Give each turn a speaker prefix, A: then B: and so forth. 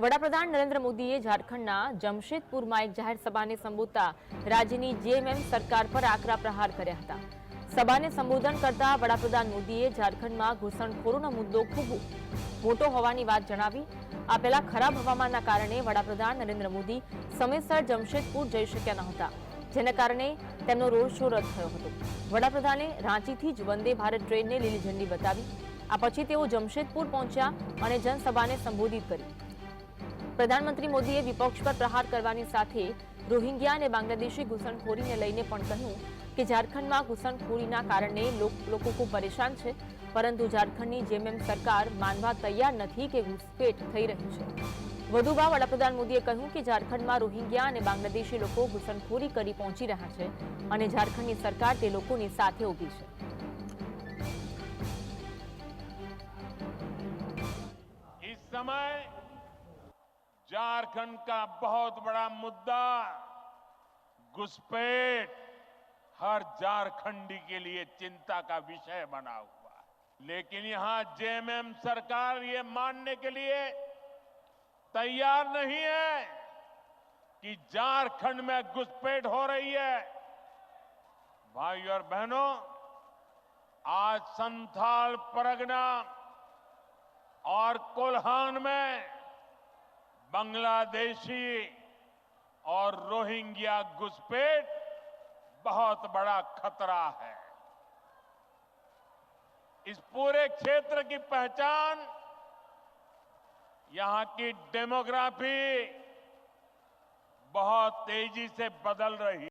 A: વડાપ્રધાન નરેન્દ્ર મોદીએ ઝારખંડના જમશેદપુરમાં એક જાહેર સભાને સંબોધતા રાજ્યની જેએમએમ સરકાર પર આકરા પ્રહાર કર્યા હતા। સભાને સંબોધન કરતા વડાપ્રધાન મોદીએ ઝારખંડમાં ઘૂસણખોરોનો મુદ્દો ખૂબ મોટો હોવાની વાત જણાવી। આ પહેલા ખરાબ હવામાનના કારણે વડાપ્રધાન નરેન્દ્ર મોદી સમયસર જમશેદપુર જઈ શક્યા નહોતા, જેના કારણે તેમનો રોડ શો રદ થયો હતો। વડાપ્રધાને રાંચીથી જ વંદે ભારત ટ્રેનને લીલી ઝંડી બતાવી। આ પછી તેઓ જમશેદપુર પહોંચ્યા અને જનસભાને સંબોધિત કરી। प्रधानमंत्री मोदीए विपक्ष पर प्रहार करने साथ रोहिंग्या और बांग्लादेशी घुसणखोरी ने लईने पण कह्युं कि झारखंड में घुसणखोरीना कारणे लोको को परेशान है, परंतु झारखंडनी जेएमएम सरकार मानवा तैयार नहीं कि घुसपेट थई रही है। वधुमां वडाप्रधान मोदीए कह्युं कि झारखंड में रोहिंग्या और बांग्लादेशी लोको घुसणखोरी करी पहोंची रह्या छे अने झारखंडनी सरकार ते लोकोनी साथे ऊभी छे।
B: इस समय झारखंड का बहुत बड़ा मुद्दा घुसपैठ हर झारखंडी के लिए चिंता का विषय बना हुआ है, लेकिन यहां जेएमएम सरकार ये मानने के लिए तैयार नहीं है कि झारखंड में घुसपैठ हो रही है। भाइयों और बहनों, आज संथाल परगना और कोल्हान में बांग्लादेशी और रोहिंग्या घुसपैठ बहुत बड़ा खतरा है। इस पूरे क्षेत्र की पहचान यहां की डेमोग्राफी बहुत तेजी से बदल रही है।